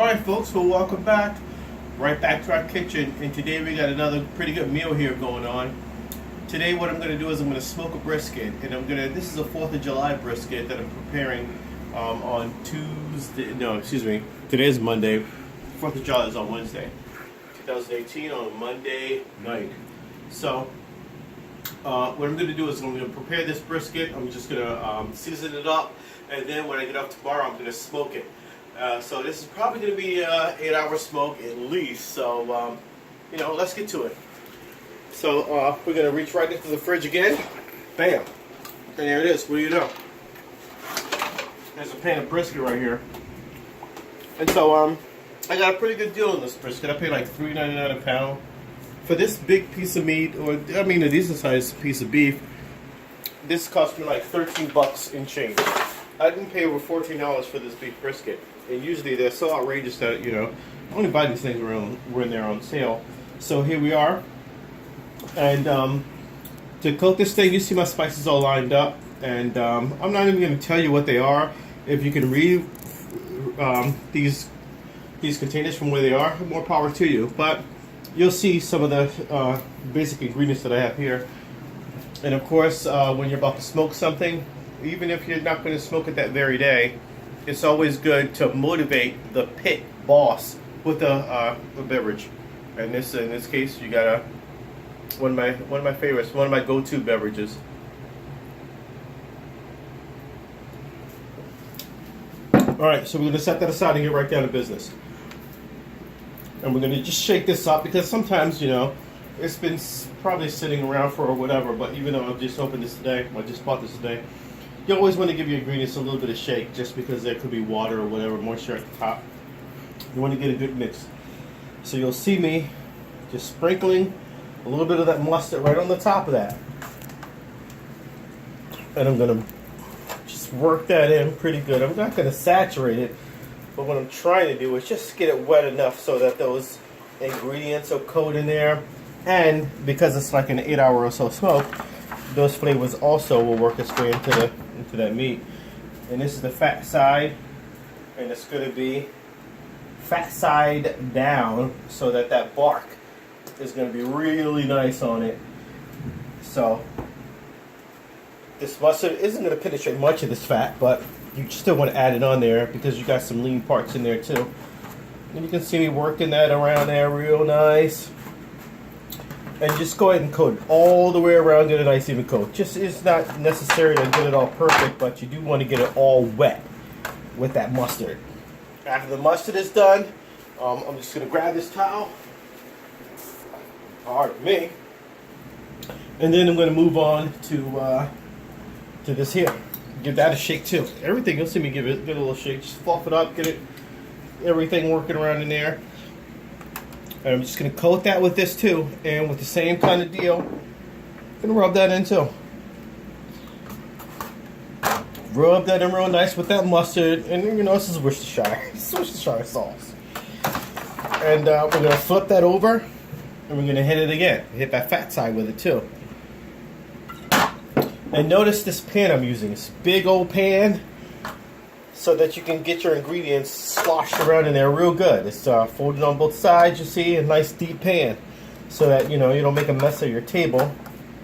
Alright folks, well welcome back. Right back to our kitchen, and today we got another pretty good meal here going on. Today what I'm going to do is I'm going to smoke a brisket, and this is a 4th of July brisket that I'm preparing on Tuesday, no excuse me, today is Monday, 4th of July is on Wednesday, 2018 on Monday night. So what I'm going to do is I'm going to prepare this brisket. I'm just going to season it up, and then when I get up tomorrow I'm going to smoke it. So this is probably going to be an 8-hour smoke at least. So let's get to it. So we're going to reach right into the fridge again. Bam! And there it is. What do you know? There's a pan of brisket right here. And so I got a pretty good deal on this brisket. I paid like $3.99 a pound for this big piece of meat, or I mean a decent sized piece of beef. This cost me like 13 bucks in change. I didn't pay over $14 for this beef brisket. And usually they're so outrageous that, I only buy these things when they're on sale. So here we are. And to cook this thing, you see my spices all lined up. And I'm not even going to tell you what they are. If you can read these containers from where they are, more power to you. But you'll see some of the basic ingredients that I have here. And of course, when you're about to smoke something, even if you're not going to smoke it that very day, it's always good to motivate the pit boss with a beverage. And in this case, you got one of my favorites, one of my go-to beverages. All right, so we're going to set that aside and get right down to business. And we're going to just shake this up because sometimes, it's been probably sitting around for whatever. But even though I've just opened this today, I just bought this today. You always want to give your ingredients a little bit of shake, just because there could be water or whatever, moisture at the top. You want to get a good mix. So you'll see me just sprinkling a little bit of that mustard right on the top of that. And I'm going to just work that in pretty good. I'm not going to saturate it, but what I'm trying to do is just get it wet enough so that those ingredients will coat in there. And because it's like an 8-hour or so smoke, those flavors also will work its way into that meat. And this is the fat side, and it's going to be fat side down so that bark is going to be really nice on it. So this mustard isn't going to penetrate much of this fat, but you still want to add it on there because you got some lean parts in there too. And you can see me working that around there real nice. And just go ahead and coat it all the way around, get a nice even coat. It's not necessary to get it all perfect, but you do want to get it all wet with that mustard. After the mustard is done, I'm just going to grab this towel. Pardon me. And then I'm going to move on to this here. Give that a shake too. Everything, you'll see me give it a little shake. Just fluff it up, get everything working around in there. And I'm just going to coat that with this too, and with the same kind of deal, I'm going to rub that in too. Rub that in real nice with that mustard, and this is Worcestershire. This is Worcestershire sauce. And we're going to flip that over, and we're going to hit it again. Hit that fat side with it too. And notice this pan I'm using. It's a big old pan, so that you can get your ingredients sloshed around in there real good. It's folded on both sides, you see, a nice deep pan, so that you don't make a mess of your table.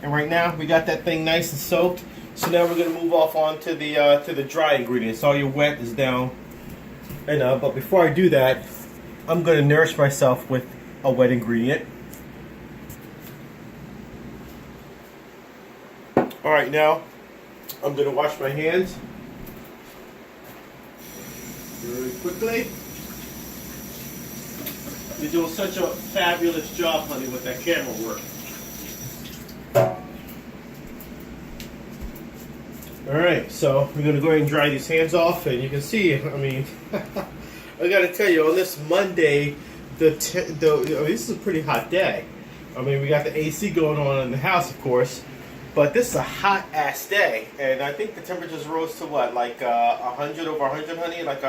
And right now we got that thing nice and soaked. So now we're going to move off on to the dry ingredients. All your wet is down. And but before I do that, I'm going to nourish myself with a wet ingredient. All right, now I'm going to wash my hands very quickly. You're doing such a fabulous job, honey, with that camera work. Alright, so we're going to go ahead and dry these hands off, and you can see, I mean, I got to tell you, on this Monday, this is a pretty hot day. I mean, we got the AC going on in the house, of course, but this is a hot-ass day, and I think the temperatures rose to what, like 100 over 100, honey? Like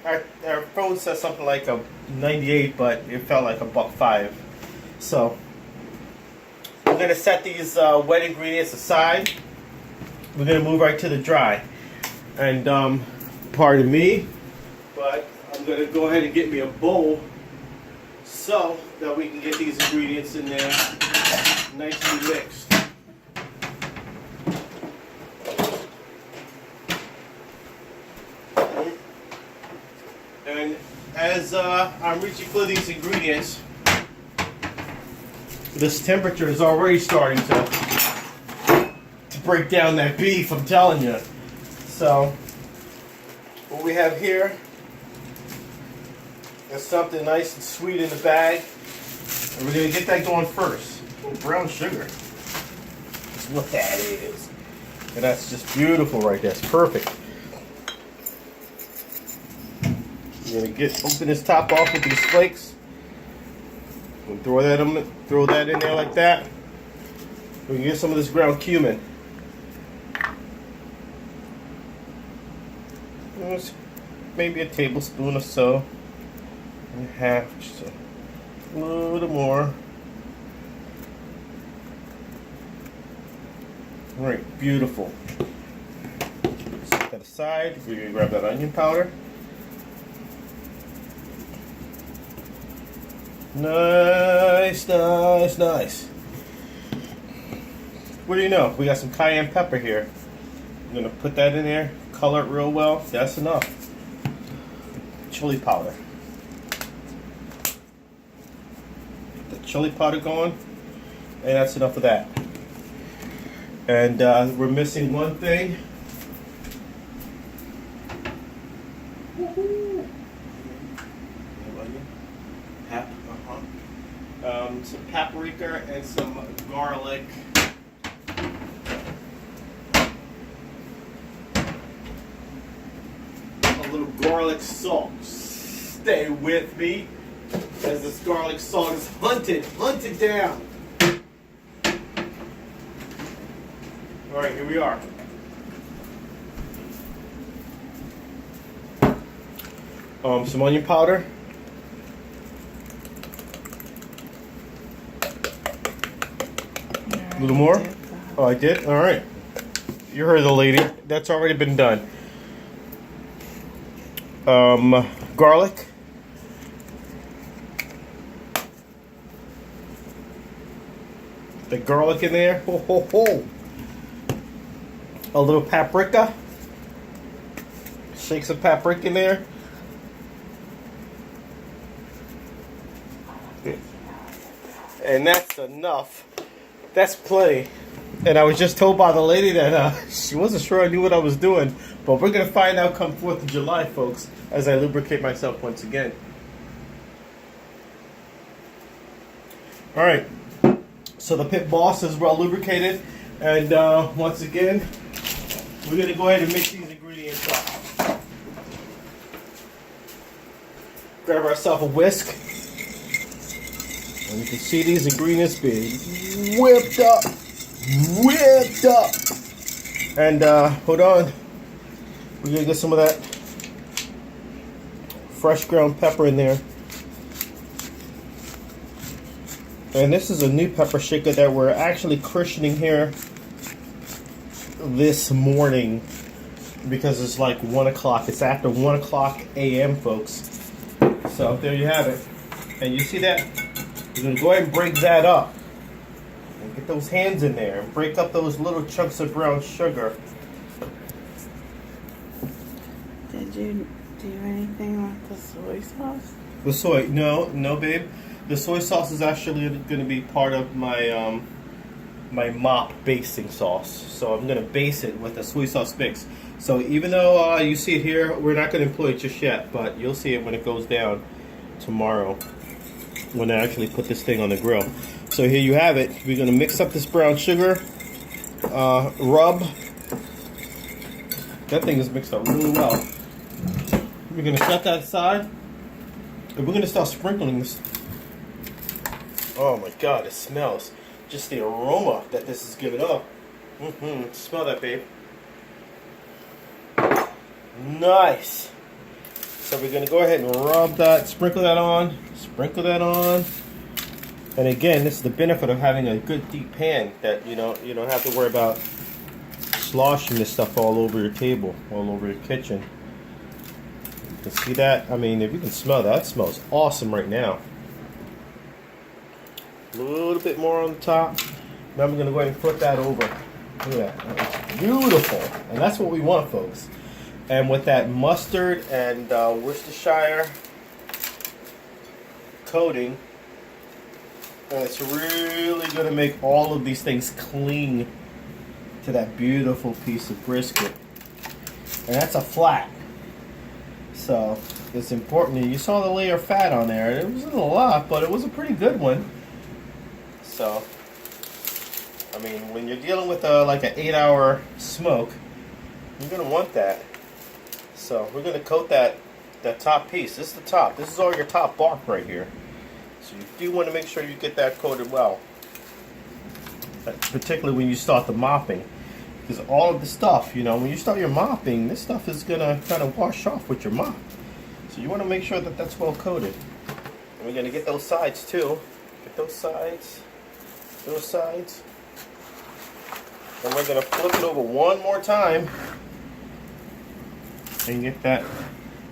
our phone says something like a 98, but it felt like a $105. So we're going to set these wet ingredients aside. We're going to move right to the dry. And pardon me, but I'm I'm going to go ahead and get me a bowl so that we can get these ingredients in there nicely mixed. And as I'm reaching for these ingredients, this temperature is already starting to break down that beef, I'm telling you. So what we have here is something nice and sweet in the bag, and we're going to get that going first. Ooh, brown sugar. That's what that is. And that's just beautiful right there. It's perfect. You're going to open this top off with these flakes. And throw that in there like that. We can get some of this ground cumin. Maybe a tablespoon or so. And half, just a little more. All right, beautiful. Set that aside. We're going to grab that onion powder. Nice, nice, nice. What do you know? We got some cayenne pepper here. I'm going to put that in there, color it real well. That's enough. Chili powder. Get the chili powder going, and that's enough of that. And we're missing one thing. Some paprika and some garlic. A little garlic salt. Stay with me as this garlic salt is hunted down. All right, here we are. Some onion powder. A little more? Oh, I did? All right. You heard the lady. That's already been done. Garlic. The garlic in there. Ho, ho, ho. A little paprika. Shake some paprika in there. And that's enough. That's plenty. And I was just told by the lady that she wasn't sure I knew what I was doing. But we're going to find out come 4th of July, folks, as I lubricate myself once again. Alright. So the pit boss is well lubricated. And once again, we're going to go ahead and mix these ingredients up. Grab ourselves a whisk. And you can see these ingredients being whipped up. And hold on. We're going to get some of that fresh ground pepper in there. And this is a new pepper shaker that we're actually christening here this morning because it's like 1 o'clock. It's after 1 o'clock a.m., folks. So there you have it. And you see that? We're going to go ahead and break that up. And get those hands in there and break up those little chunks of brown sugar. Did you do anything with the soy sauce? The soy? No, babe. The soy sauce is actually going to be part of my my mop basting sauce. So I'm going to base it with a soy sauce mix. So even though you see it here, we're not going to employ it just yet, but you'll see it when it goes down tomorrow when I actually put this thing on the grill. So here you have it. We're going to mix up this brown sugar, rub. That thing is mixed up really well. We're going to set that aside, and we're going to start sprinkling this. Oh my God, it smells. Just the aroma that this is giving off. Smell that, babe. Nice. So we're going to go ahead and rub that, sprinkle that on. And again, this is the benefit of having a good deep pan that you don't have to worry about sloshing this stuff all over your table, all over your kitchen. You see that? I mean, if you can smell that, that smells awesome right now. A little bit more on the top. Now I'm going to go ahead and flip that over. Look at that. It's beautiful. And that's what we want, folks. And with that mustard and Worcestershire coating, it's really going to make all of these things cling to that beautiful piece of brisket. And that's a flat. So it's important. You saw the layer of fat on there. It wasn't a lot, but it was a pretty good one. So, I mean, when you're dealing with like an 8-hour smoke, you're going to want that. So we're going to coat that top piece. This is the top. This is all your top bark right here. So you do want to make sure you get that coated well. Particularly when you start the mopping. Because all of the stuff, you know, when you start your mopping, this stuff is going to kind of wash off with your mop. So you want to make sure that that's well coated. And we're going to get those sides too. Get those sides. Those sides. And we're going to flip it over one more time. And get that,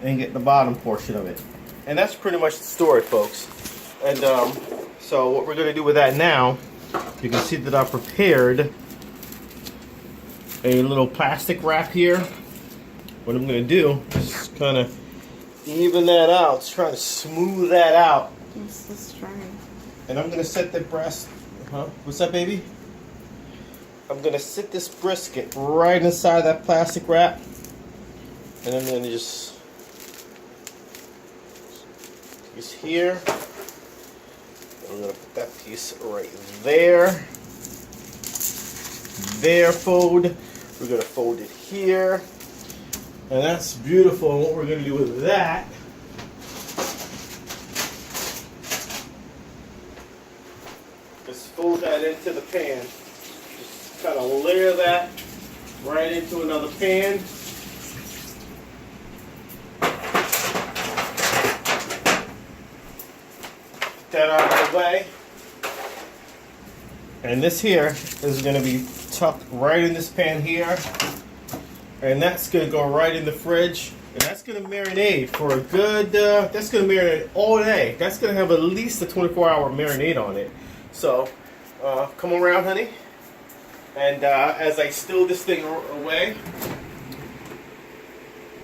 and get the bottom portion of it. And that's pretty much the story, folks. And so what we're going to do with that now, you can see that I prepared a little plastic wrap here. What I'm going to do is kind of even that out. Just trying to smooth that out. It's the string. And I'm going to set the breast. Huh? What's that, baby? I'm going to sit this brisket right inside that plastic wrap. And I'm going to just here. I'm going to put that piece right there. There, fold. We're going to fold it here. And that's beautiful. And what we're going to do with that is fold that into the pan. Just kind of layer that right into another pan. Put that out of the way. And this here is going to be tucked right in this pan here. And that's going to go right in the fridge. And that's going to marinate for a good, that's going to marinate all day. That's going to have at least a 24-hour marinade on it. So, come around, honey. And as I steal this thing away,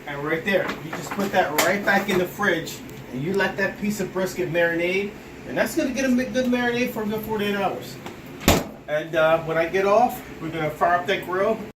and right there, you just put that right back in the fridge. And you let that piece of brisket marinate. And that's going to get a good marinade for a good 48 hours. And when I get off, we're going to fire up that grill.